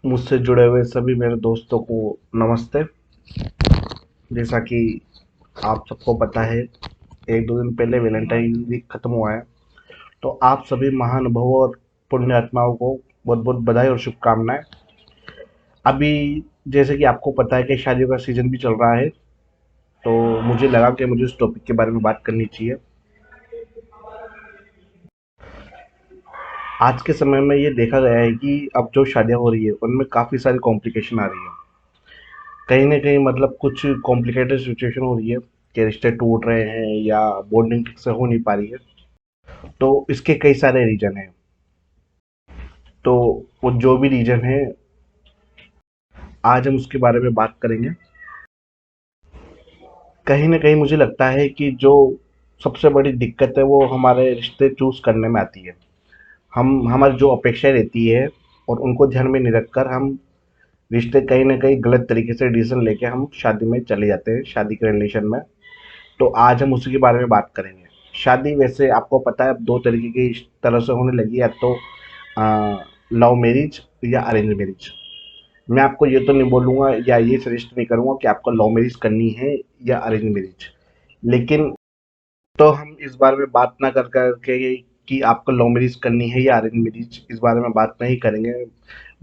मुझसे जुड़े हुए सभी मेरे दोस्तों को नमस्ते। जैसा कि आप सबको पता है, एक दो दिन पहले वैलेंटाइन वीक खत्म हुआ है। तो आप सभी महानुभावों और पुण्य आत्माओं को बहुत बहुत बधाई और शुभकामनाएं। अभी जैसे कि आपको पता है कि शादियों का सीजन भी चल रहा है, तो मुझे लगा कि मुझे इस टॉपिक के बारे में बात करनी चाहिए। आज के समय में ये देखा गया है कि अब जो शादियां हो रही है उनमें काफ़ी सारी कॉम्प्लिकेशन आ रही है। कहीं ना कहीं मतलब कुछ कॉम्प्लिकेटेड सिचुएशन हो रही है कि रिश्ते टूट रहे हैं या बॉन्डिंग ठीक से हो नहीं पा रही है। तो इसके कई सारे रीजन हैं। तो वो जो भी रीजन है, आज हम उसके बारे में बात करेंगे। कहीं ना कहीं मुझे लगता है कि जो सबसे बड़ी दिक्कत है वो हमारे रिश्ते चूज करने में आती है। हम हमारी जो अपेक्षाएं रहती है और उनको ध्यान में नहीं रखकर हम रिश्ते कहीं ना कहीं गलत तरीके से डिसीजन लेके हम शादी में चले जाते हैं, शादी के रिलेशन में। तो आज हम उसी के बारे में बात करेंगे। शादी वैसे आपको पता है अब दो तरीके की इस तरह से होने लगी है, या तो लव मैरिज या अरेंज मैरिज। मैं आपको ये तो नहीं बोलूँगा या ये सजेस्ट नहीं करूँगा कि आपको लव मैरिज करनी है या अरेंज मैरिज। लेकिन तो हम इस बारे में बात ना कर करके कि आपको लव मैरिज करनी है या अरेंज मैरिज, इस बारे में बात नहीं करेंगे।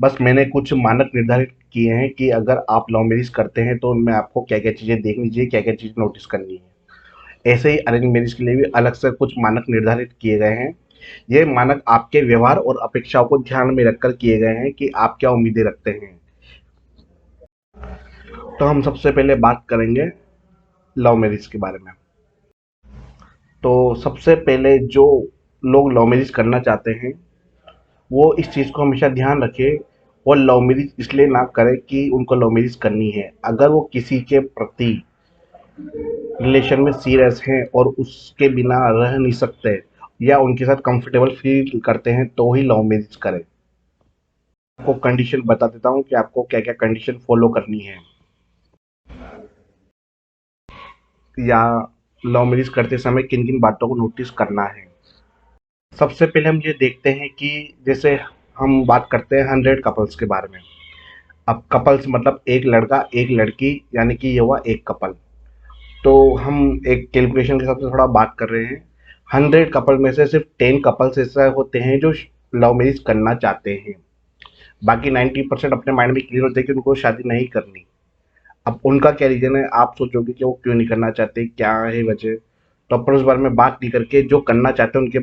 बस मैंने कुछ मानक निर्धारित किए हैं कि अगर आप लव मैरिज करते हैं तो उनमें आपको क्या क्या चीज़ें देखनी चाहिए, क्या क्या चीज़ नोटिस करनी है। ऐसे ही अरेंज मैरिज के लिए भी अलग से कुछ मानक निर्धारित किए गए हैं। ये मानक आपके व्यवहार और अपेक्षाओं को ध्यान में रखकर किए गए हैं कि आप क्या उम्मीदें रखते हैं। तो हम सबसे पहले बात करेंगे लव मैरिज के बारे में। तो सबसे पहले जो लोग लव मैरिज करना चाहते हैं वो इस चीज़ को हमेशा ध्यान रखें और लव मैरिज इसलिए ना करें कि उनको लव मैरिज करनी है। अगर वो किसी के प्रति रिलेशन में सीरियस हैं और उसके बिना रह नहीं सकते या उनके साथ कंफर्टेबल फील करते हैं तो ही लव मैरिज करें। आपको कंडीशन बता देता हूँ कि आपको क्या क्या कंडीशन फॉलो करनी है या लव मैरिज करते समय किन किन बातों को नोटिस करना है। सबसे पहले हम ये देखते हैं कि जैसे हम बात करते हैं 100 कपल्स के बारे में। अब कपल्स मतलब एक लड़का एक लड़की, यानी कि ये हुआ एक कपल। तो हम एक कैलकुलेशन के हिसाब से थोड़ा बात कर रहे हैं। 100 कपल में से सिर्फ 10 कपल्स ऐसा होते हैं जो लव मैरिज करना चाहते हैं। बाकी 90% अपने माइंड में क्लियर होते हैं कि उनको शादी नहीं करनी। अब उनका क्या रीजन है, आप सोचोगे कि वो क्यों नहीं करना चाहते, क्या है वजह। तो अपन उस बारे में बात नहीं करके जो करना चाहते हैं उनके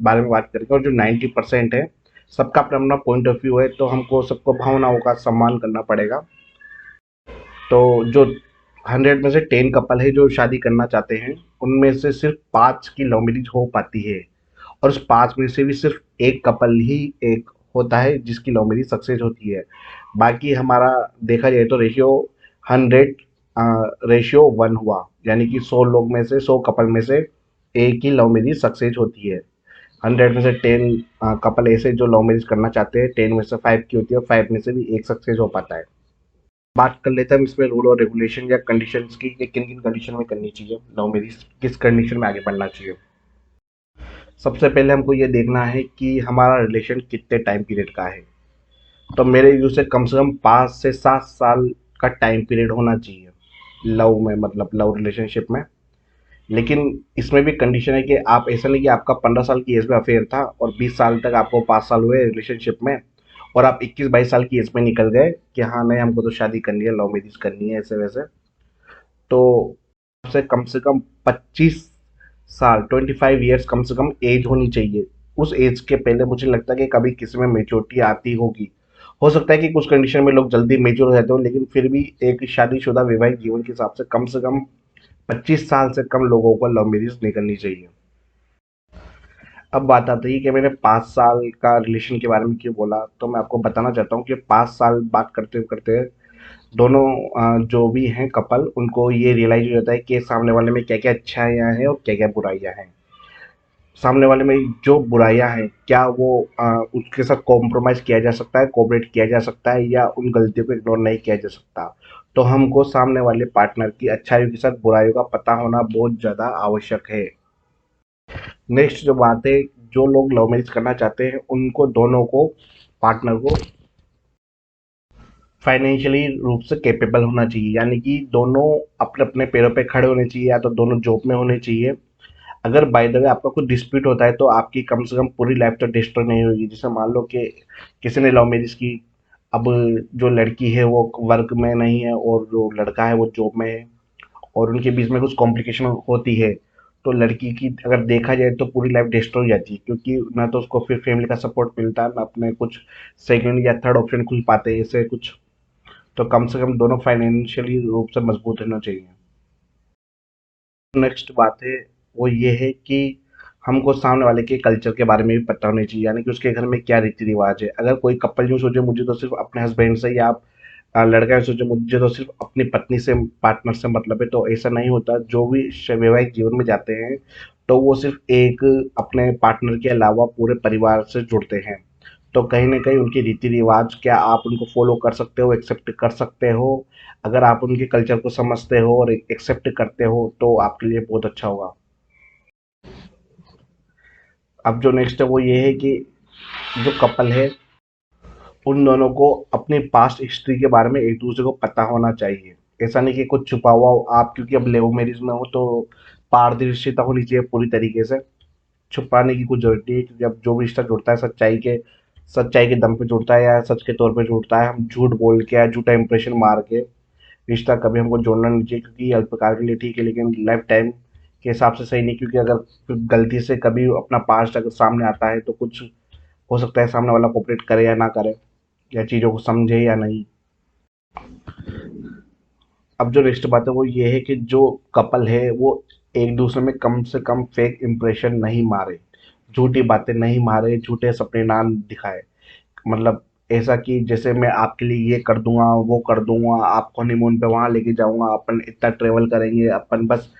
बारे में बात करेंगे। और जो 90% है, सबका अपना अपना पॉइंट ऑफ व्यू है, तो हमको सबको भावनाओं का सम्मान करना पड़ेगा। तो जो 100 में से 10 कपल है जो शादी करना चाहते हैं, उनमें से सिर्फ 5 की लव मैरिज हो पाती है। और उस 5 में से भी सिर्फ एक कपल ही एक होता है जिसकी लव मैरिज सक्सेस होती है। बाकी हमारा देखा जाए तो रेशियो 100 रेशियो 1 हुआ, यानी कि 100 लोग में से 100 कपल में से एक ही लव मैरिज सक्सेस होती है। 100 में से 10 कपल ऐसे जो लव मैरिज करना चाहते हैं, 10 में से 5 की होती है, 5 में से भी एक सक्सेस हो पाता है। बात कर लेते हैं हम इसमें रूल और रेगुलेशन या कंडीशंस की कि किन किन कंडीशन में करनी चाहिए लव मैरिज, किस कंडीशन में आगे बढ़ना चाहिए। सबसे पहले हमको ये देखना है कि हमारा रिलेशन कितने टाइम पीरियड का है। तो मेरे व्यू से कम 5 से 7 साल का टाइम पीरियड होना चाहिए लव में, मतलब लव रिलेशनशिप में। लेकिन इसमें भी कंडीशन है कि आप ऐसा नहीं कि आपका 15 साल की एज में अफेयर था और 20 साल तक आपको 5 साल हुए रिलेशनशिप में और आप 21-22 साल की एज में निकल गए कि हाँ नहीं हमको तो शादी करनी है, लव मैरिज करनी है ऐसे वैसे। तो से कम 25 साल, 25 ईयर्स कम से कम एज होनी चाहिए। उस एज के पहले मुझे लगता है कि कभी किसी में मेच्योरिटी आती होगी। हो सकता है कि कुछ कंडीशन में लोग जल्दी मेच्योर हो जाते हो, लेकिन फिर भी एक शादीशुदा वैवाहिक जीवन के हिसाब से कम 25 साल से कम लोगों को लव मैरिज नहीं करनी चाहिए। अब बात आती है कि मैंने 5 साल का रिलेशन के बारे में क्यों बोला, तो मैं आपको बताना चाहता हूँ कि 5 साल बात करते करते दोनों जो भी हैं कपल, उनको ये रियलाइज हो जाता है कि सामने वाले में क्या क्या अच्छाइयाँ हैं और क्या क्या बुराइयाँ हैं। सामने वाले में जो बुराइयाँ हैं, क्या वो उसके साथ कॉम्प्रोमाइज़ किया जा सकता है, कोऑपरेट किया जा सकता है, या उन गलतियों को इग्नोर नहीं किया जा सकता। तो हमको सामने वाले पार्टनर की अच्छाइयों के साथ बुराइयों का पता होना बहुत ज़्यादा आवश्यक है। नेक्स्ट जो बात है, जो लोग लव मैरिज करना चाहते हैं उनको दोनों को, पार्टनर को फाइनेंशियली रूप से कैपेबल होना चाहिए, यानी कि दोनों अपने अपने पैरों पे खड़े होने चाहिए, या तो दोनों जॉब में होने चाहिए। अगर बाय द वे आपका कुछ डिस्प्यूट होता है तो आपकी कम से कम पूरी लाइफ तो डिस्ट्रॉय नहीं होगी। जैसे मान लो कि किसी ने लव मैरिज की, अब जो लड़की है वो वर्क में नहीं है और जो लड़का है वो जॉब में है, और उनके बीच में कुछ कॉम्प्लिकेशन होती है, तो लड़की की अगर देखा जाए तो पूरी लाइफ डिस्ट्रॉय हो जाती है, क्योंकि ना तो उसको फिर फैमिली का सपोर्ट मिलता है, ना अपने कुछ सेकंड या थर्ड ऑप्शन खुल पाते हैं ऐसे कुछ। तो कम से कम दोनों फाइनेंशियली रूप से मजबूत होना चाहिए। नेक्स्ट बात है वो ये है कि हमको सामने वाले के कल्चर के बारे में भी पता होना चाहिए, यानी कि उसके घर में क्या रीति रिवाज है। अगर कोई कपल यूँ सोचे मुझे तो सिर्फ अपने हस्बैंड से, या लड़का यूँ सोचे मुझे तो सिर्फ अपनी पत्नी से, पार्टनर से मतलब है, तो ऐसा नहीं होता। जो भी वैवाहिक जीवन में जाते हैं तो वो सिर्फ एक अपने पार्टनर के अलावा पूरे परिवार से जुड़ते हैं। तो कहीं न कहीं उनके रीति-रिवाज क्या आप उनको फ़ॉलो कर सकते हो, एक्सेप्ट कर सकते हो? अगर आप उनके कल्चर को समझते हो और एक्सेप्ट करते हो तो आपके लिए बहुत अच्छा होगा। अब जो नेक्स्ट है वो ये है कि जो कपल है उन दोनों को अपनी पास्ट हिस्ट्री के बारे में एक दूसरे को पता होना चाहिए। ऐसा नहीं कि कुछ छुपा हुआ हो आप, क्योंकि अब लव मैरिज में हो तो पारदर्शिता होनी चाहिए पूरी तरीके से। छुपाने की कुछ जरूरत नहीं है, क्योंकि अब जो भी रिश्ता जुड़ता है सच्चाई के दम पे जुड़ता है या सच के तौर पे जुड़ता है। हम झूठ बोल के या झूठा इंप्रेशन मार के रिश्ता कभी हमको जोड़ना नहीं चाहिए, क्योंकि अल्पकाल के लिए ठीक है लेकिन लाइफ टाइम के हिसाब से सही नहीं। क्योंकि अगर फिर गलती से कभी अपना पास्ट अगर सामने आता है तो कुछ हो सकता है सामने वाला कोऑपरेट करे या ना करे, या चीज़ों को समझे या नहीं। अब जो नेक्स्ट बात है वो ये है कि जो कपल है वो एक दूसरे में कम से कम फेक इंप्रेशन नहीं मारे, झूठी बातें नहीं मारे, झूठे सपने ना दिखाए। मतलब ऐसा कि जैसे मैं आपके लिए ये कर दूंगा, वो कर दूंगा, आपको हनीमून पे वहां लेके जाऊंगा, अपन इतना ट्रेवल करेंगे, अपन बस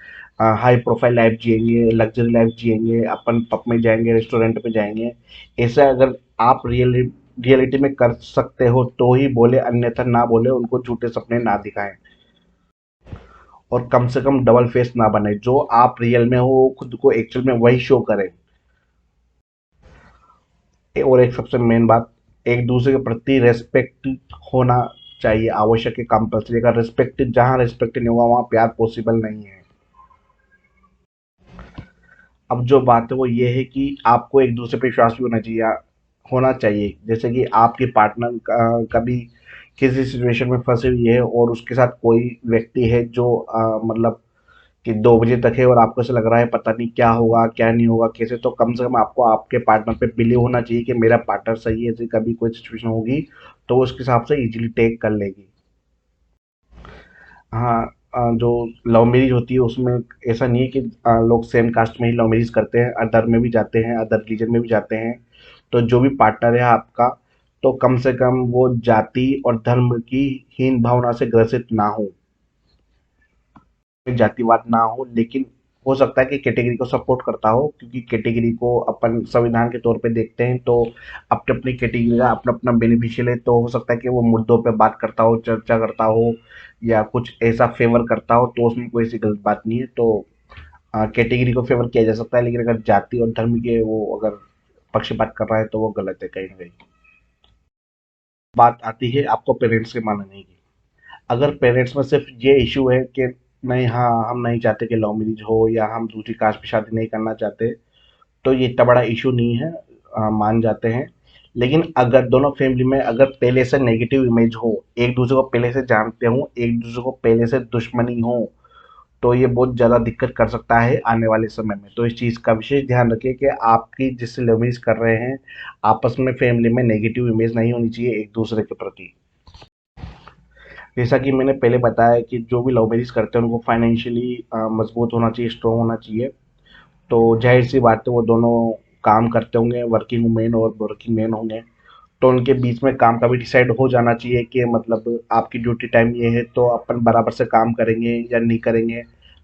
हाई प्रोफाइल लाइफ जिएंगे, लग्जरी लाइफ जिएंगे, अपन पब में जाएंगे, रेस्टोरेंट पे जाएंगे। ऐसा अगर आप रियलिटी में कर सकते हो तो ही बोले, अन्यथा ना बोले, उनको झूठे सपने ना दिखाएं। और कम से कम डबल फेस ना बने, जो आप रियल में हो खुद को एक्चुअल में वही शो करें। और एक सबसे मेन बात, एक दूसरे के प्रति रेस्पेक्ट होना चाहिए, आवश्यक है, कंपल्सरी। अगर रिस्पेक्ट, जहाँ रिस्पेक्ट नहीं होगा वहाँ प्यार पॉसिबल नहीं है। अब जो बात है वो ये है कि आपको एक दूसरे पे विश्वास भी होना चाहिए। जैसे कि आपके पार्टनर कभी किसी सिचुएशन में फंसी हुई है और उसके साथ कोई व्यक्ति है जो मतलब कि 2 बजे तक है, और आपको ऐसा लग रहा है पता नहीं क्या होगा क्या नहीं होगा कैसे, तो कम से कम आपको आपके पार्टनर पे बिलीव होना चाहिए कि मेरा पार्टनर सही है, ऐसी कभी कोई सिचुएशन होगी तो वो उसके हिसाब से इजीली टेक कर लेगी। हाँ, जो लव मैरिज होती है उसमें ऐसा नहीं है कि लोग सेम कास्ट में ही लव मैरिज करते हैं, अदर में भी जाते हैं, अदर रिलीजन में भी जाते हैं। तो जो भी पार्टनर है आपका, तो कम से कम वो जाति और धर्म की हीन भावना से ग्रसित ना हो, जातिवाद ना हो, लेकिन हो सकता है कि कैटेगरी को सपोर्ट करता हो, क्योंकि कैटेगरी को अपन संविधान के तौर पे देखते हैं तो अपने अपनी कैटेगरी का अपना अपना बेनिफिशियल है। तो हो सकता है कि वो मुद्दों पे बात करता हो, चर्चा करता हो, या कुछ ऐसा फेवर करता हो, तो उसमें कोई ऐसी गलत बात नहीं है। तो कैटेगरी को फेवर किया जा सकता है, लेकिन अगर जाति और धर्म के वो अगर पक्षपात कर रहा है तो वो गलत है कहीं ना कहीं। बात आती है आपको पेरेंट्स के मानने की। अगर पेरेंट्स में सिर्फ ये इशू है कि नहीं, हाँ हम नहीं चाहते कि लव मैरिज हो, या हम दूसरी कास्ट में शादी नहीं करना चाहते, तो ये इतना बड़ा इशू नहीं है, मान जाते हैं। लेकिन अगर दोनों फैमिली में अगर पहले से नेगेटिव इमेज हो, एक दूसरे को पहले से जानते हो, एक दूसरे को पहले से दुश्मनी हो, तो ये बहुत ज़्यादा दिक्कत कर सकता है आने वाले समय में। तो इस चीज़ का विशेष ध्यान रखिए कि आपकी जिससे लव मैरिज कर रहे हैं, आपस में फैमिली में नेगेटिव इमेज नहीं होनी चाहिए एक दूसरे के प्रति। जैसा कि मैंने पहले बताया कि जो भी लव मैरिज करते हैं उनको फाइनेंशियली मजबूत होना चाहिए, स्ट्रॉन्ग होना चाहिए। तो जाहिर सी बात है वो दोनों काम करते होंगे, वर्किंग वुमेन और वर्किंग मैन होंगे, तो उनके बीच में काम का भी डिसाइड हो जाना चाहिए कि मतलब आपकी ड्यूटी टाइम ये है तो अपन बराबर से काम करेंगे या नहीं करेंगे।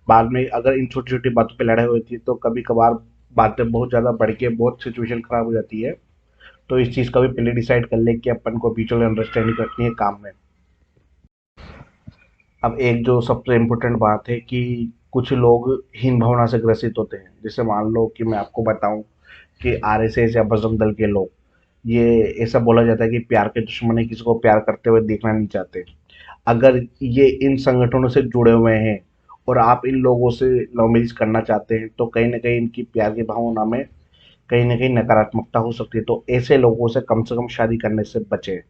बाद में अगर इन छोटी छोटी बातों पे लड़ाई होती है तो कभी कभार बातें बहुत ज़्यादा बढ़ के बहुत सिचुएशन खराब हो जाती है। तो इस चीज़ का भी पहले डिसाइड कर ले कि अपन को म्यूचुअल अंडरस्टैंडिंग रखनी है काम में। अब एक जो सबसे इम्पोर्टेंट बात है कि कुछ लोग हीन भावना से ग्रसित होते हैं। जैसे मान लो कि मैं आपको बताऊं कि आरएसएस या बजरंग दल के लोग, ये ऐसा बोला जाता है कि प्यार के दुश्मन है, किसी को प्यार करते हुए देखना नहीं चाहते। अगर ये इन संगठनों से जुड़े हुए हैं और आप इन लोगों से लव मैरिज करना चाहते हैं, तो कहीं न कहीं इनकी प्यार की भावना में कहीं न कहीं नकारात्मकता हो सकती है। तो ऐसे लोगों से कम शादी करने से बचें।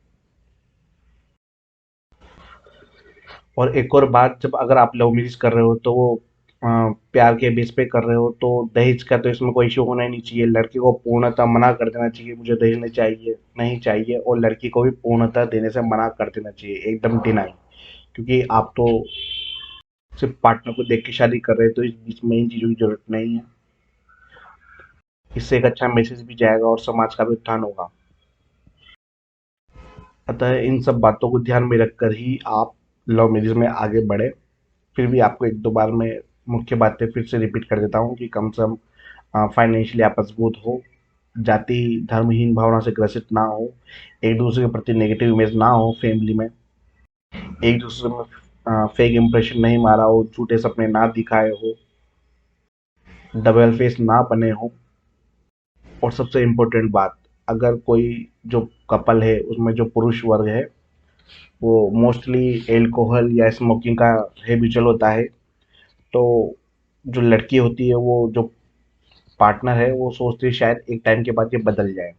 और एक और बात, जब अगर आप लव मैरिज कर रहे हो तो वो प्यार के बेस पे कर रहे हो, तो दहेज का तो इसमें कोई इश्यू होना ही नहीं चाहिए। लड़के को पूर्णतः मना कर देना चाहिए, मुझे दहेज नहीं चाहिए, नहीं चाहिए, और लड़की को भी पूर्णतः देने से मना कर देना चाहिए, एकदम डिनाई। क्योंकि आप तो सिर्फ पार्टनर को देख के शादी कर रहे हैं, तो इस बीच में इन चीज़ों की जरूरत नहीं है। इससे एक अच्छा मैसेज भी जाएगा और समाज का भी उत्थान होगा। अतः इन सब बातों को ध्यान में रखकर ही आप लव मैरिज में आगे बढ़े। फिर भी आपको एक दो बार मैं मुख्य बातें फिर से रिपीट कर देता हूँ कि कम से कम फाइनेंशियली आप मजबूत हो, जाति धर्महीन भावना से ग्रसित ना हो, एक दूसरे के प्रति नेगेटिव इमेज ना हो फैमिली में, एक दूसरे में फेक इंप्रेशन नहीं मारा हो, झूठे सपने ना दिखाए हो, डबल फेस ना बने हो। और सबसे इम्पोर्टेंट बात, अगर कोई जो कपल है उसमें जो पुरुष वर्ग है वो मोस्टली एल्कोहल या स्मोकिंग का हैबिचुअल होता है, तो जो लड़की होती है, वो जो पार्टनर है, वो सोचती है शायद एक टाइम के बाद ये बदल जाए।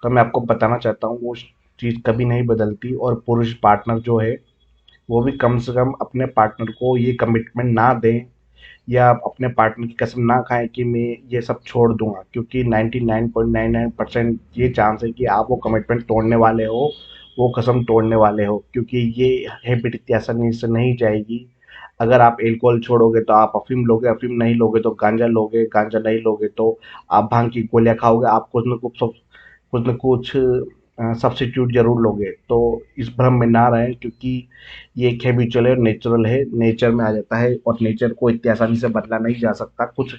तो मैं आपको बताना चाहता हूँ वो चीज़ कभी नहीं बदलती। और पुरुष पार्टनर जो है वो भी कम से कम अपने पार्टनर को ये कमिटमेंट ना दें या आप अपने पार्टनर की कसम ना खाएं कि मैं ये सब छोड़ दूंगा, क्योंकि 99.99% ये चांस है कि आप वो कमिटमेंट तोड़ने वाले हो, वो कसम तोड़ने वाले हो, क्योंकि ये हैबिट इतनी आसानी से नहीं जाएगी। अगर आप एल्कोहल छोड़ोगे तो आप अफीम लोगे, अफीम नहीं लोगे तो गांजा लोगे, गांजा नहीं लोगे तो आप भांग की गोलियां खाओगे, आप कुछ न कुछ सब्स्टिट्यूट जरूर लोगे। तो इस भ्रम में ना रहें, क्योंकि ये एक हैबिचुअल है, नेचुरल है, नेचर में आ जाता है, और नेचर को इतनी आसानी से बदला नहीं जा सकता। कुछ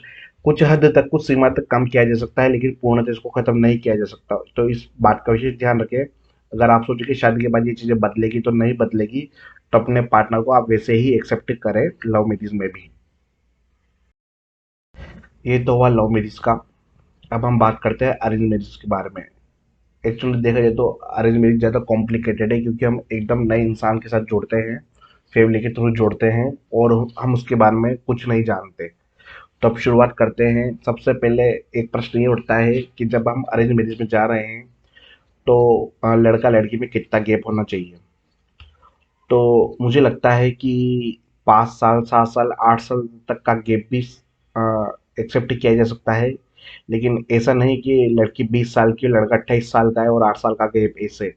कुछ हद तक, कुछ सीमा तक कम किया जा सकता है, लेकिन पूर्णतः इसको खत्म नहीं किया जा सकता। तो इस बात का विशेष ध्यान रखें। अगर आप सोचें कि शादी के बाद ये चीज़ें बदलेगी, तो नहीं बदलेगी। तो अपने पार्टनर को आप वैसे ही एक्सेप्ट करें लव मैरिज में भी। ये तो हुआ लव मैरिज का। अब हम बात करते हैं अरेंज मैरिज के बारे में। एक्चुअली देखा जाए तो अरेंज मैरिज ज़्यादा कॉम्प्लिकेटेड है, क्योंकि हम एकदम नए इंसान के साथ जुड़ते हैं, फैमिली के थ्रू जुड़ते हैं, और हम उसके बारे में कुछ नहीं जानते। तो अब शुरुआत करते हैं। सबसे पहले एक प्रश्न ये उठता है कि जब हम अरेंज मैरिज में जा रहे हैं, तो लड़का लड़की में कितना गैप होना चाहिए। तो मुझे लगता है कि 5 साल, 7 साल, 8 साल तक का गैप भी एक्सेप्ट किया जा सकता है। लेकिन ऐसा नहीं कि लड़की 20 साल की, लड़का 28 साल का है और 8 साल का गैप, ऐसे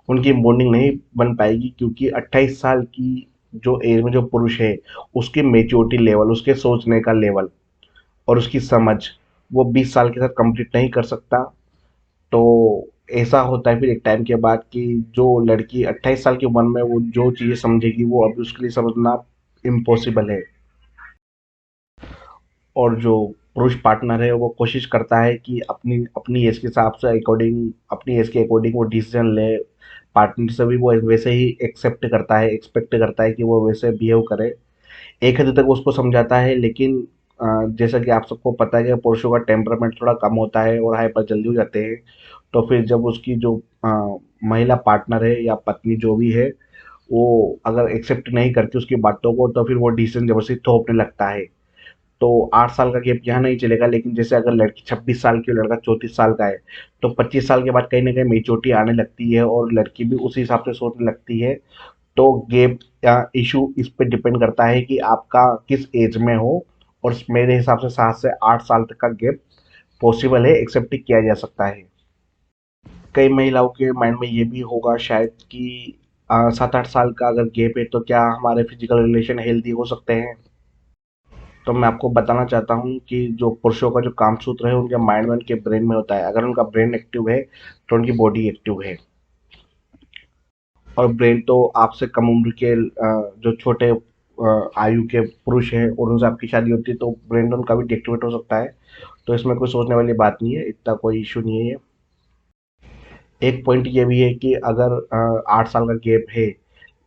उनकी बॉन्डिंग नहीं बन पाएगी। क्योंकि 28 साल की जो एज में जो पुरुष है, उसकी मेच्योरिटी लेवल, उसके सोचने का लेवल और उसकी समझ, वो 20 साल के साथ कंप्लीट नहीं कर सकता। तो ऐसा होता है फिर एक टाइम के बाद कि जो लड़की 28 साल की उम्र में वो जो चीज़ें समझेगी, वो अभी उसके लिए समझना इम्पॉसिबल है। और जो पुरुष पार्टनर है वो कोशिश करता है कि अपनी अपनी एज के हिसाब से अकॉर्डिंग, अपनी एज के अकॉर्डिंग वो डिसीजन ले। पार्टनर से भी वो वैसे ही एक्सेप्ट करता है, एक्सपेक्ट करता है कि वो वैसे बिहेव करे। एक हद तक उसको समझाता है, लेकिन जैसा कि आप सबको पता है कि पुरुषों का टेम्परामेंट थोड़ा कम होता है और हाइपर जल्दी हो जाते हैं। तो फिर जब उसकी जो महिला पार्टनर है या पत्नी जो भी है, वो अगर एक्सेप्ट नहीं करती उसकी बातों को, तो फिर वो डिसीजन जबरदस्ती थोपने लगता है। तो 8 साल का गैप यहाँ नहीं चलेगा। लेकिन जैसे अगर लड़की 26 साल की और लड़का 34 साल का है, तो 25 साल के बाद कहीं ना कहीं मेच्योरिटी आने लगती है और लड़की भी उसी हिसाब से सोचने लगती है। तो गैप या इशू इस पे डिपेंड करता है कि आपका किस एज में हो। और मेरे हिसाब से 7 से 8 साल तक का गैप पॉसिबल है, एक्सेप्ट किया जा सकता है। कई महिलाओं के माइंड में ये भी होगा शायद कि 7-8 साल का अगर गैप है तो क्या हमारे फिजिकल रिलेशन हेल्दी हो सकते हैं। तो मैं आपको बताना चाहता हूँ कि जो पुरुषों का जो कामसूत्र है उनके माइंड में, उनके ब्रेन में होता है। अगर उनका ब्रेन एक्टिव है तो उनकी बॉडी एक्टिव है। और ब्रेन तो आपसे कम उम्र के जो छोटे आयु के पुरुष हैं और उनसे आपकी शादी होती है, तो ब्रेन उनका भी डिएक्टिवेट हो सकता है। तो इसमें कोई सोचने वाली बात नहीं है, इतना कोई इशू नहीं है ये। एक पॉइंट ये भी है कि अगर 8 साल का गैप है,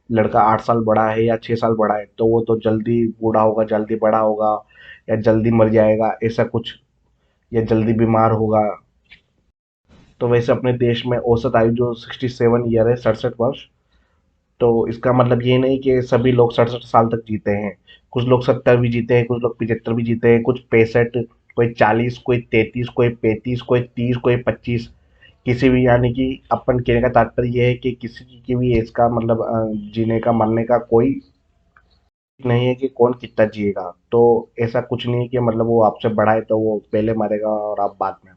लड़का 8 साल बड़ा है या 6 साल बड़ा है, तो वो तो जल्दी बूढ़ा होगा, जल्दी बड़ा होगा, या जल्दी मर जाएगा ऐसा कुछ, या जल्दी बीमार होगा। तो वैसे अपने देश में औसत आयु जो 67 ईयर है, 67 वर्ष। तो इसका मतलब ये नहीं कि सभी लोग 67 साल तक जीते हैं। कुछ लोग 70 भी जीते हैं, कुछ लोग 75 भी जीते हैं, कुछ 65, कोई 40, कोई 33, कोई 35, कोई 30, कोई 25। किसी भी, यानी कि अपन कहने का तात्पर्य ये है कि किसी की भी एज का मतलब जीने का मरने का कोई नहीं है कि कौन कितना जिएगा। तो ऐसा कुछ नहीं है कि मतलब वो आपसे बड़ा है तो वो पहले मरेगा और आप बाद में।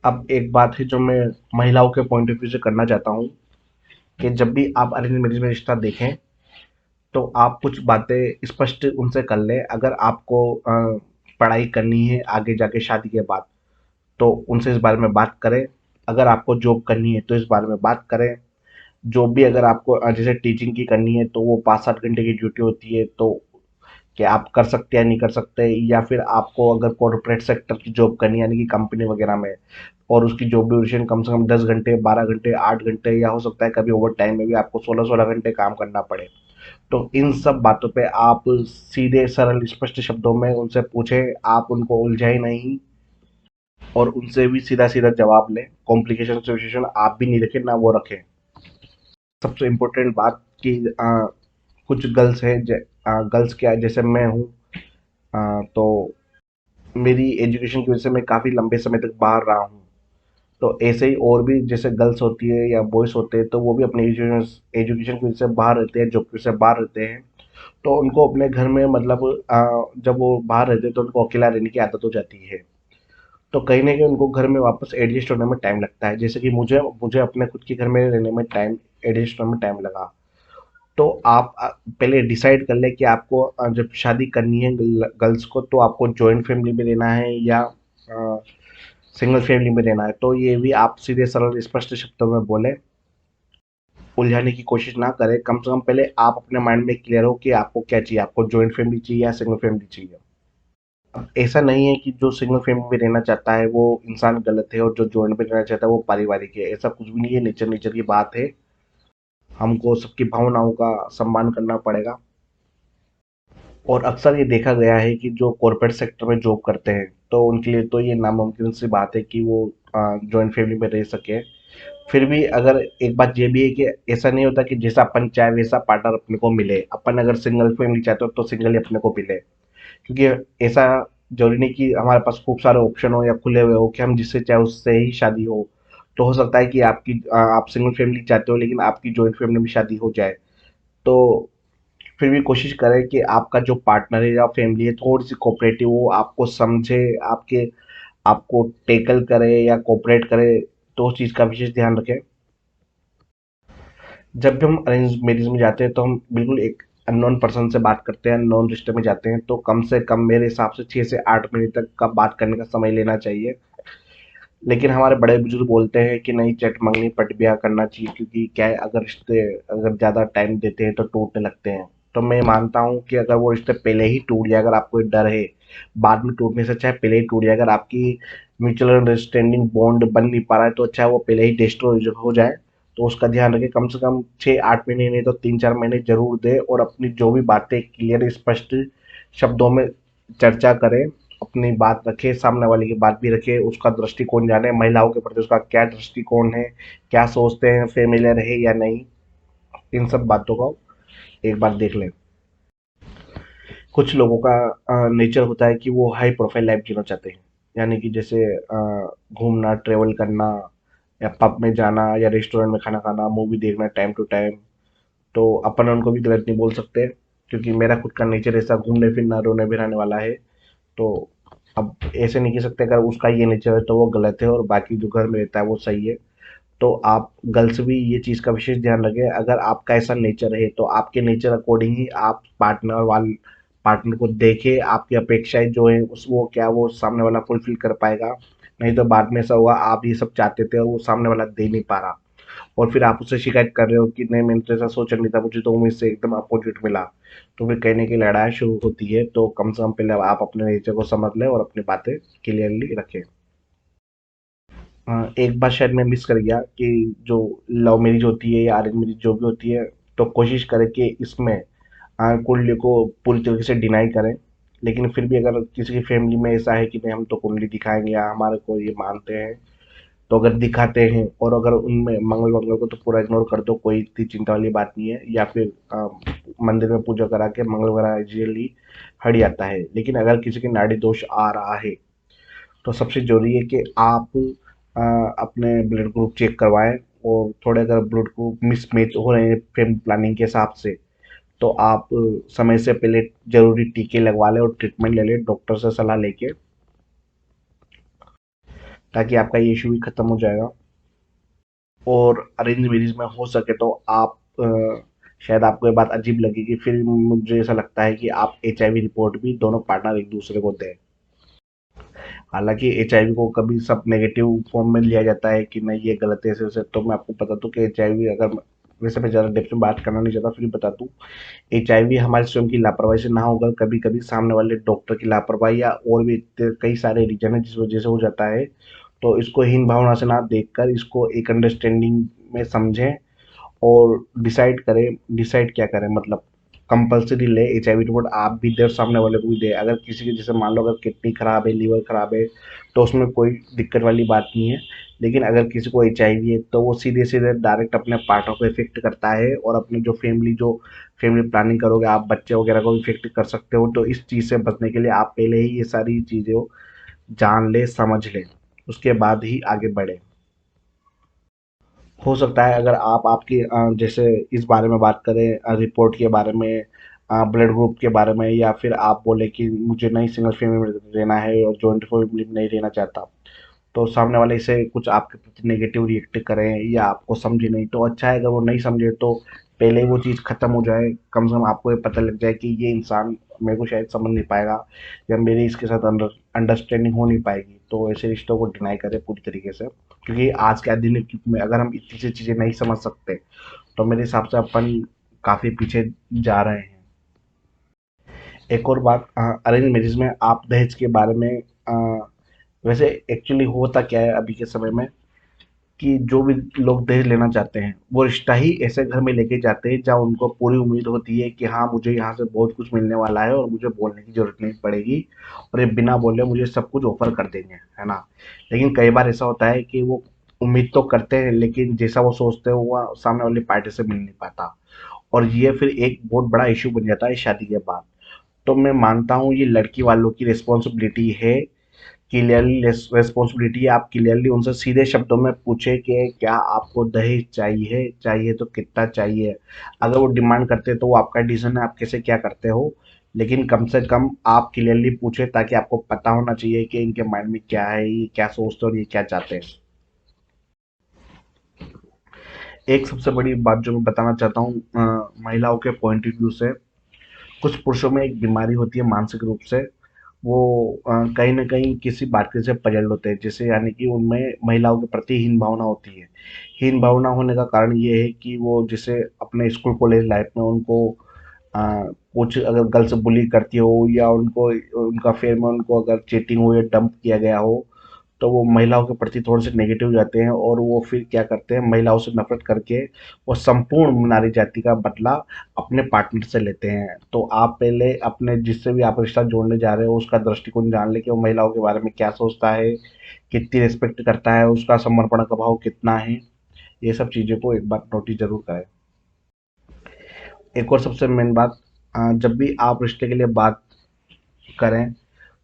अब एक बात है जो मैं महिलाओं के पॉइंट ऑफ व्यू से करना चाहता हूँ, कि जब भी आप अरेंज मैरिज में रिश्ता देखें तो आप कुछ बातें स्पष्ट उनसे कर लें। अगर आपको पढ़ाई करनी है आगे जाके शादी के बाद, तो उनसे इस बारे में बात करें। अगर आपको जॉब करनी है तो इस बारे में बात करें। जॉब भी अगर आपको जैसे टीचिंग की करनी है तो वो 5-7 घंटे की ड्यूटी होती है, तो क्या आप कर सकते हैं या नहीं कर सकते। या फिर आपको अगर कॉर्पोरेट सेक्टर की जॉब करनी है, यानी कि कंपनी वगैरह में, और उसकी जॉब ड्यूरेशन कम से कम 10 घंटे, 12 घंटे, 8 घंटे, या हो सकता है कभी ओवर टाइम में भी आपको 16-16 घंटे काम करना पड़े। तो इन सब बातों पे आप सीधे सरल स्पष्ट शब्दों में उनसे पूछें, आप उनको उलझाए नहीं, और उनसे भी सीधा सीधा जवाब लें। कॉम्प्लिकेशन सिचुएशन आप भी नहीं रखें ना वो रखें। सबसे इम्पोर्टेंट बात कि कुछ गर्ल्स हैं, गर्ल्स क्या है, जैसे मैं हूँ, तो मेरी एजुकेशन की वजह से मैं काफ़ी लंबे समय तक बाहर रहा हूँ। तो ऐसे ही और भी जैसे गर्ल्स होती है या बॉयज़ होते हैं, तो वो भी अपनी एजुकेशन की वजह से बाहर रहते हैं, जॉब की वजह से बाहर रहते हैं। तो उनको अपने घर में मतलब जब वो बाहर रहते हैं तो उनको अकेला रहने की आदत हो जाती है। तो कहीं न कहीं उनको घर में वापस एडजस्ट होने में टाइम लगता है। जैसे कि मुझे मुझे अपने खुद के घर में रहने में एडजस्ट होने में टाइम लगा। तो आप पहले डिसाइड कर लें कि आपको जब शादी करनी है गर्ल्स को, तो आपको जॉइंट फैमिली में रहना है या सिंगल फैमिली में रहना है। तो ये भी आप सीधे सरल स्पष्ट शब्दों में बोलें, उलझाने की कोशिश ना करें। कम से कम पहले आप अपने माइंड में क्लियर हो कि आपको क्या चाहिए, आपको जॉइंट फैमिली चाहिए या सिंगल फैमिली चाहिए। अब ऐसा नहीं है कि जो सिंगल फैमिली में रहना चाहता है वो इंसान गलत है और जो जॉइंट में रहना चाहता है वो पारिवारिक है। ऐसा कुछ भी नहीं है, नेचर नेचर की बात है। हमको सबकी भावनाओं का सम्मान करना पड़ेगा। और अक्सर ये देखा गया है कि जो कॉर्पोरेट सेक्टर में जॉब करते हैं, तो उनके लिए तो ये नामुमकिन सी बात है कि वो जॉइंट फैमिली में रह सके। फिर भी अगर एक बात ये भी है कि ऐसा नहीं होता कि जैसा अपन चाहे वैसा पार्टनर अपने को मिले। अपन अगर सिंगल फैमिली चाहते हो तो सिंगल ही अपने को मिले, क्योंकि ऐसा जरूरी नहीं कि हमारे पास खूब सारे ऑप्शन हो या खुले हुए हो कि हम जिससे चाहे उससे ही शादी हो। तो हो सकता है कि आप सिंगल फैमिली चाहते हो लेकिन आपकी जॉइंट फैमिली में शादी हो जाए। तो फिर भी कोशिश करें कि आपका जो पार्टनर है या फैमिली है थोड़ी सी कोऑपरेटिव हो, आपको समझे, आपके आपको टेकल करे या कोऑपरेट करे। तो उस चीज़ का विशेष ध्यान रखें। जब भी हम अरेंज मैरिज में जाते हैं तो हम बिल्कुल एक अननोन पर्सन से बात करते हैं, अननोन रिश्ते में जाते हैं, तो कम से कम मेरे हिसाब से 6 से 8 महीने तक का बात करने का समय लेना चाहिए। लेकिन हमारे बड़े बुजुर्ग बोलते हैं कि नहीं, चट मंगनी पट ब्याह करना चाहिए, क्योंकि क्या है, अगर रिश्ते अगर ज़्यादा टाइम देते हैं तो टूटने लगते हैं। तो मैं मानता हूँ कि अगर वो रिश्ते पहले ही टूट जाए, अगर आपको डर है बाद में टूटने से, चाहे पहले ही टूट जाए। अगर आपकी म्यूचुअल अंडरस्टैंडिंग बॉन्ड बन नहीं पा रहा है तो अच्छा है वो पहले ही डिस्ट्रॉय हो जाए। तो उसका ध्यान रखें, कम से कम 6-8 महीने नहीं तो 3-4 महीने जरूर दे, और अपनी जो भी बातें क्लियर स्पष्ट शब्दों में चर्चा करें। अपनी बात रखे, सामने वाले की बात भी रखे, उसका दृष्टिकोण जाने, महिलाओं के प्रति उसका क्या दृष्टिकोण है, क्या सोचते हैं, फेमिलियर है या नहीं। इन सब बातों को एक बार देख लें। कुछ लोगों का नेचर होता है कि वो हाई प्रोफाइल लाइफ जीना चाहते हैं, यानी कि जैसे घूमना, ट्रेवल करना, या पब में जाना, या रेस्टोरेंट में खाना खाना, मूवी देखना टाइम टू टाइम। तो अपन उनको भी गलत नहीं बोल सकते, क्योंकि मेरा खुद का नेचर ऐसा घूमने फिरना, रोने बिराने वाला है। तो अब ऐसे नहीं कह सकते, अगर उसका ये नेचर है तो वो गलत है और बाकी जो घर में रहता है वो सही है। तो आप गर्ल्स भी ये चीज़ का विशेष ध्यान रखें, अगर आपका ऐसा नेचर है तो आपके नेचर अकॉर्डिंग ही आप पार्टनर को देखें। आपकी अपेक्षाएं जो है उस वो क्या वो सामने वाला फुलफिल कर पाएगा। नहीं तो बाद में ऐसा होगा, आप ये सब चाहते थे और वो सामने वाला दे नहीं पा रहा, और फिर आप उससे शिकायत कर रहे हो कि नहीं, मैंने तो ऐसा सोचा नहीं था, मुझे तो उम्मीद से एकदम अपोजिट मिला। तो फिर कहने की लड़ाई शुरू होती है। तो कम से कम पहले आप अपने नेचर को समझ लें और अपनी बातें क्लियरली रखें। एक बात शायद मैं मिस कर गया कि जो लव मैरिज होती है या अरेंज मैरिज जो भी होती है, तो कोशिश करें कि इसमें कुंडली को पूरी तरीके से डिनाई करें। लेकिन फिर भी अगर किसी की फैमिली में ऐसा है कि नहीं हम तो कुंडली दिखाएंगे या हमारे को ये मानते हैं, तो अगर दिखाते हैं और अगर उनमें मंगल मंगल को तो पूरा इग्नोर कर दो, कोई इतनी चिंता वाली बात नहीं है, या फिर मंदिर में पूजा करा के मंगल वगैरह इजीली हट जाता है। लेकिन अगर किसी के नाड़ी दोष आ रहा है तो सबसे जरूरी है कि आप अपने ब्लड ग्रुप चेक करवाएं, और थोड़े अगर ब्लड ग्रुप मिसमैच हो रहे हैं फैमिली प्लानिंग के हिसाब से, तो आप समय से पहले जरूरी टीके लगवा लें और ट्रीटमेंट ले लें डॉक्टर से सलाह लेके, ताकि आपका ये इशू भी खत्म हो जाएगा। और अरेंज मैरिज में हो सके तो आप शायद आपको ये बात अजीब लगेगी, फिर मुझे ऐसा लगता है कि आप HIV रिपोर्ट भी दोनों पार्टनर एक दूसरे को दें। हालांकि HIV को कभी सब नेगेटिव फॉर्म में लिया जाता है कि नहीं ये गलत है, ऐसे वैसे, तो मैं आपको बता दूं कि HIV अगर, वैसे मैं ज़्यादा डेप्थ में बात करना नहीं चाहता, फिर भी बता दूं, HIV हमारे स्वयं की लापरवाही से ना होकर कभी कभी सामने वाले डॉक्टर की लापरवाही या और भी कई सारे रीजन है जिस वजह से हो जाता है। तो इसको हीन भावना से ना देखकर इसको एक अंडरस्टैंडिंग में समझें और डिसाइड क्या करें, मतलब कंपलसरी ले HIV रिपोर्ट आप भी दे और सामने वाले को भी दे। अगर किसी की जैसे मान लो अगर किडनी खराब है, लीवर खराब है, तो उसमें कोई दिक्कत वाली बात नहीं है। लेकिन अगर किसी को HIV है तो वो सीधे सीधे डायरेक्ट अपने पार्टनर को इफेक्ट करता है, और अपने जो फैमिली प्लानिंग करोगे आप बच्चे वगैरह को इफेक्ट कर सकते हो। तो इस चीज़ से बचने के लिए आप पहले ही ये सारी चीज़ें जान ले समझ ले, उसके बाद ही आगे बढ़े। हो सकता है अगर आप आपकी जैसे इस बारे में बात करें, रिपोर्ट के बारे में, ब्लड ग्रुप के बारे में, या फिर आप बोले कि मुझे नहीं सिंगल फैमिली में रहना है और जॉइंट फैमिली में नहीं रहना चाहता, तो सामने वाले से कुछ आपके प्रति नेगेटिव रिएक्ट करें या आपको समझे नहीं, तो अच्छा है। अगर वो नहीं समझे तो पहले वो चीज़ खत्म हो जाए, कम से कम आपको ये पता लग जाए कि ये इंसान मेरे को शायद समझ नहीं पाएगा या मेरी इसके साथ अंडरस्टैंडिंग हो नहीं पाएगी, तो ऐसे रिश्तों को डिनाई करें पूरी तरीके से। क्योंकि आज के आधुनिक युग में अगर हम इतनी सी चीज़ें नहीं समझ सकते, तो मेरे हिसाब से अपन काफ़ी पीछे जा रहे हैं। एक और बात, अरेंज मैरिज में आप दहेज के बारे में, वैसे एक्चुअली होता क्या है अभी के समय में कि जो भी लोग दहेज लेना चाहते हैं वो रिश्ता ही ऐसे घर में लेके जाते हैं जहाँ उनको पूरी उम्मीद होती है कि हाँ मुझे यहाँ से बहुत कुछ मिलने वाला है और मुझे बोलने की जरूरत नहीं पड़ेगी, और ये बिना बोले मुझे सब कुछ ऑफर कर देंगे, है ना। लेकिन कई बार ऐसा होता है कि वो उम्मीद तो करते हैं लेकिन जैसा वो सोचते हैं वो सामने वाली पार्टी से मिल नहीं पाता, और ये फिर एक बहुत बड़ा इशू बन जाता है शादी के बाद। तो मैं मानता हूँ ये लड़की वालों की रिस्पॉन्सिबिलिटी है, क्लियरली रिस्पॉन्सिबिलिटी है, आप क्लियरली उनसे सीधे शब्दों में पूछे कि क्या आपको दहेज चाहिए, चाहिए तो कितना चाहिए। अगर वो डिमांड करते हैं तो वो आपका डिसीजन है, आप कैसे क्या करते हो, लेकिन कम से कम आप क्लियरली पूछे ताकि आपको पता होना चाहिए कि इनके माइंड में क्या है, ये क्या सोचते हैं और ये क्या चाहते हैं। एक सबसे बड़ी बात जो मैं बताना चाहता हूँ महिलाओं के पॉइंट ऑफ व्यू से, कुछ पुरुषों में एक बीमारी होती है मानसिक रूप से, वो कहीं न कहीं किसी बात के से पजल होते हैं, जैसे यानी कि उनमें महिलाओं के प्रति हीन भावना होती है। हीन भावना होने का कारण ये है कि वो जैसे अपने स्कूल कॉलेज लाइफ में उनको कुछ अगर गर्ल्स बुली करती हो, या उनको उनका अफेयर में उनको अगर चीटिंग हो या डंप किया गया हो, तो वो महिलाओं के प्रति थोड़े से नेगेटिव हो जाते हैं, और वो फिर क्या करते हैं महिलाओं से नफरत करके वो संपूर्ण नारी जाति का बदला अपने पार्टनर से लेते हैं। तो आप पहले अपने जिससे भी आप रिश्ता जोड़ने जा रहे हो उसका दृष्टिकोण जान ले कि वो महिलाओं के बारे में क्या सोचता है, कितनी रिस्पेक्ट करता है, उसका समर्पण का भाव कितना है। ये सब चीज़ों को एक बार नोटिस जरूर करें। एक और सबसे मेन बात, जब भी आप रिश्ते के लिए बात करें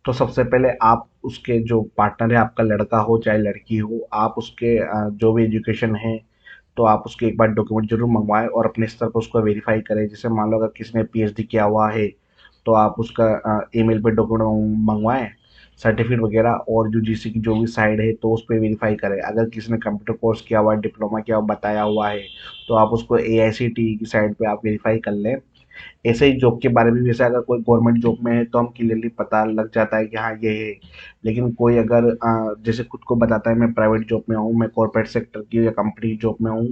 तो सबसे पहले आप उसके जो पार्टनर है, आपका लड़का हो चाहे लड़की हो, आप उसके जो भी एजुकेशन है तो आप उसके एक बार डॉक्यूमेंट जरूर मंगवाएं और अपने स्तर पर उसको वेरीफाई करें। जैसे मान लो अगर किसी ने PhD किया हुआ है तो आप उसका ईमेल पे डॉक्यूमेंट मंगवाएं, सर्टिफिकेट वगैरह, और UGC की जो भी साइट है तो उस पर वेरीफाई करें। अगर किसी ने कंप्यूटर कोर्स किया हुआ है, डिप्लोमा किया हुआ बताया हुआ है, तो आप उसको AICTE की साइट पे आप वेरीफाई कर लें। ऐसे ही जॉब के बारे में भी, जैसे अगर कोई गवर्नमेंट जॉब में है तो हम क्लियरली पता लग जाता है कि हाँ ये है। लेकिन कोई अगर जैसे खुद को बताता है मैं प्राइवेट जॉब में हूँ, मैं कॉर्पोरेट सेक्टर की या कंपनी जॉब में हूँ,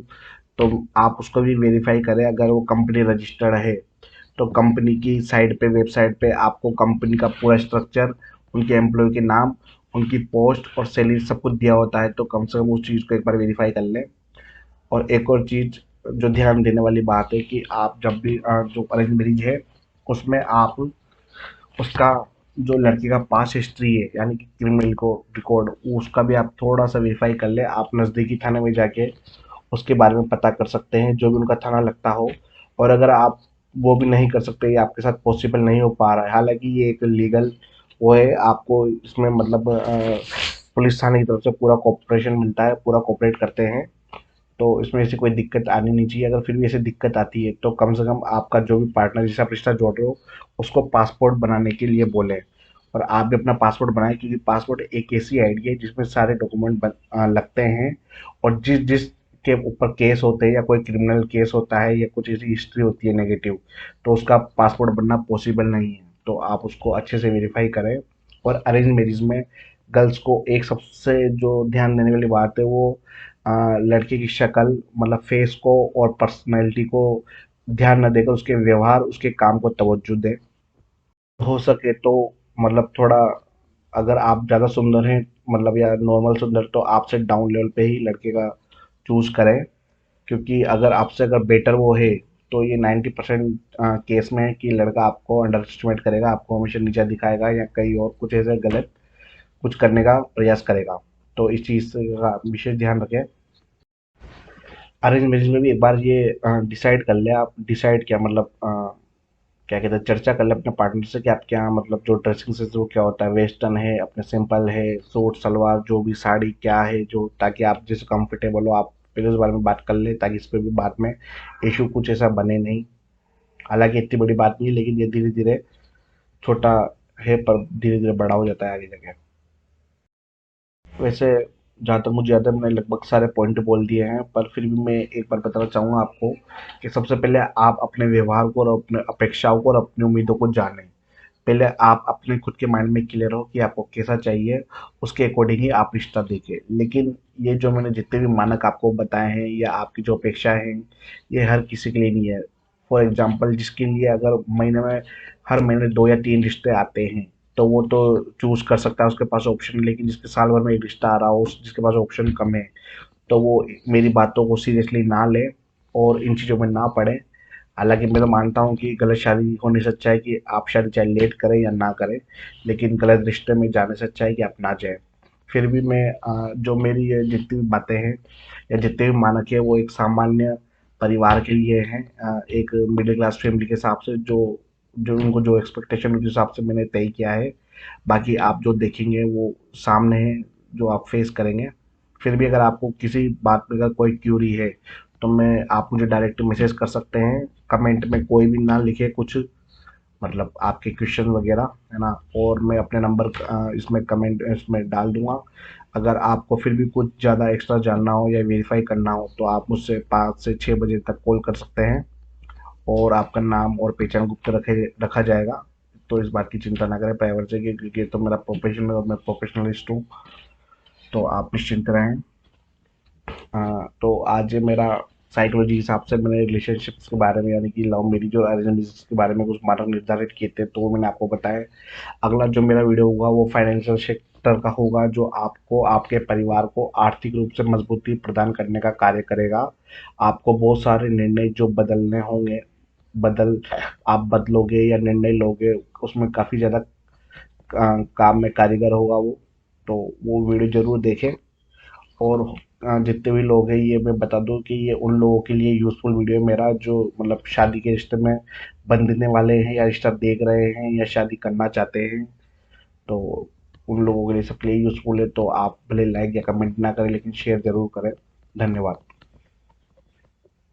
तो आप उसको भी वेरीफाई करें। अगर वो कंपनी रजिस्टर्ड है तो कंपनी की साइट पे, वेबसाइट पे आपको कंपनी का पूरा स्ट्रक्चर, उनके एम्प्लॉय के नाम, उनकी पोस्ट और सैलरी सब कुछ दिया होता है, तो कम से कम उस चीज़ को एक बार वेरीफाई कर लें। और एक और चीज़ जो ध्यान देने वाली बात है कि आप जब भी जो अरेंज मैरिज है उसमें आप उसका जो लड़के का पास हिस्ट्री है यानी कि क्रिमिनल को रिकॉर्ड, उसका भी आप थोड़ा सा वेरीफाई कर ले। आप नज़दीकी थाने में जाके उसके बारे में पता कर सकते हैं, जो भी उनका थाना लगता हो। और अगर आप वो भी नहीं कर सकते, ये आपके साथ पॉसिबल नहीं हो पा रहा है, हालांकि ये एक लीगल वो है, आपको इसमें मतलब पुलिस थाने की तरफ से पूरा कोऑपरेशन मिलता है, पूरा कोऑपरेट करते हैं। तो इसमें ऐसी कोई दिक्कत आनी नहीं चाहिए। अगर फिर भी ऐसी दिक्कत आती है तो कम से कम आपका जो भी पार्टनर जिससे आप रिश्ता जोड़ रहे हो उसको पासपोर्ट बनाने के लिए बोलें। और आप भी अपना पासपोर्ट बनाएं, क्योंकि पासपोर्ट एक ऐसी आईडी है जिसमें सारे डॉक्यूमेंट लगते हैं। और जिस जिस के ऊपर केस होते हैं या कोई क्रिमिनल केस होता है या कुछ ऐसी हिस्ट्री होती है नेगेटिव, तो उसका पासपोर्ट बनना पॉसिबल नहीं है। तो आप उसको अच्छे से वेरीफाई करें। और अरेंज मैरिज में गर्ल्स को एक सबसे जो ध्यान देने वाली बात है वो लड़के की शक्ल, मतलब फेस को और पर्सनैलिटी को ध्यान न देकर उसके व्यवहार, उसके काम को तवज्जो दें। हो सके तो मतलब थोड़ा, अगर आप ज़्यादा सुंदर हैं मतलब या नॉर्मल सुंदर, तो आपसे डाउन लेवल पे ही लड़के का चूज करें। क्योंकि अगर आपसे अगर बेटर वो है तो ये 90% केस में है कि लड़का आपको अंडर एस्टिमेट करेगा, आपको हमेशा नीचा दिखाएगा या कहीं और कुछ ऐसे गलत कुछ करने का प्रयास करेगा। तो इस चीज़ का विशेष ध्यान रखें। अरेंज मैरिज में भी एक बार ये डिसाइड कर ले आप, डिसाइड क्या मतलब क्या कहते हैं, चर्चा कर ले अपने पार्टनर से कि आप क्या मतलब जो ड्रेसिंग सेंस वो क्या होता है, वेस्टर्न है, अपने सिंपल है, सूट सलवार जो भी, साड़ी क्या है, जो ताकि आप जिससे कंफर्टेबल हो आप पहले उस बारे में बात कर ले, ताकि इस पर भी बाद में इशू कुछ ऐसा बने नहीं। हालांकि इतनी बड़ी बात नहीं है, लेकिन ये धीरे धीरे छोटा है पर धीरे धीरे बड़ा हो जाता है आगे जाके। वैसे जहाँ तक मुझे याद है मैंने लगभग सारे पॉइंट बोल दिए हैं, पर फिर भी मैं एक बार बताना चाहूँगा आपको कि सबसे पहले आप अपने व्यवहार को और अपने अपेक्षाओं को और अपनी उम्मीदों को जानें। पहले आप अपने खुद के माइंड में क्लियर हो कि आपको कैसा चाहिए, उसके अकॉर्डिंग ही आप रिश्ता देखें। लेकिन ये जो मैंने जितने भी मानक आपको बताए हैं या आपकी जो अपेक्षाएं हैं, ये हर किसी के लिए नहीं है। फॉर एग्जांपल जिसके लिए अगर महीने में हर महीने 2 या 3 रिश्ते आते हैं, तो वो तो चूज कर सकता है, उसके पास ऑप्शन है। लेकिन जिसके साल भर में एक रिश्ता आ रहा हो, जिसके पास ऑप्शन कम है, तो वो मेरी बातों को सीरियसली ना ले और इन चीज़ों में ना पड़े। हालांकि मैं तो मानता हूँ कि गलत शादी होने से अच्छा है कि आप शादी चाहे लेट करें या ना करें, लेकिन गलत रिश्ते में जाने से अच्छा है कि आप ना जाए। फिर भी मैं जो मेरी ये जितनी भी बातें हैं या जितने भी मानक है वो एक सामान्य परिवार के लिए हैं, एक मिडिल क्लास फैमिली के हिसाब से जो जो उनको जो एक्सपेक्टेशन उस हिसाब से मैंने तय किया है। बाकी आप जो देखेंगे वो सामने है, जो आप फेस करेंगे। फिर भी अगर आपको किसी बात में अगर कोई क्यूरी है तो मैं आप मुझे डायरेक्ट मैसेज कर सकते हैं, कमेंट में कोई भी ना लिखे कुछ, मतलब आपके क्वेश्चन वगैरह है ना, और मैं अपने नंबर इसमें कमेंट इसमें डाल दूंगा। अगर आपको फिर भी कुछ ज़्यादा एक्स्ट्रा जानना हो या वेरीफाई करना हो तो आप मुझसे 5 से 6 बजे तक कॉल कर सकते हैं, और आपका नाम और पहचान गुप्त रखा जाएगा। तो इस बात की चिंता ना करें प्राइवेसी की, क्योंकि ये तो मेरा प्रोफेशन है और मैं प्रोफेशनलिस्ट हूँ। तो आप निश्चिंत रहें। तो आज मेरा साइकोलॉजी के हिसाब से मैंने रिलेशनशिप्स के बारे में यानी कि लव मैरिज और अरेंज मैरिज के बारे में कुछ मानक निर्धारित किए थे, तो वो मैंने आपको बताया। अगला जो मेरा वीडियो होगा वो फाइनेंशियल सेक्टर का होगा, जो आपको आपके परिवार को आर्थिक रूप से मजबूती प्रदान करने का कार्य करेगा। आपको बहुत सारे निर्णय जो बदलने होंगे, बदल आप बदलोगे या निर्णय लोगे, उसमें काफ़ी ज़्यादा काम में कारीगर होगा वो। तो वो वीडियो ज़रूर देखें। और जितने भी लोग हैं ये मैं बता दूं कि ये उन लोगों के लिए यूज़फुल वीडियो है मेरा, जो मतलब शादी के रिश्ते में बंधने वाले हैं या रिश्ता देख रहे हैं या शादी करना चाहते हैं। तो उन लोगों के लिए सबके लिए यूज़फुल है। तो आप भले लाइक या कमेंट ना करें लेकिन शेयर ज़रूर करें। धन्यवाद।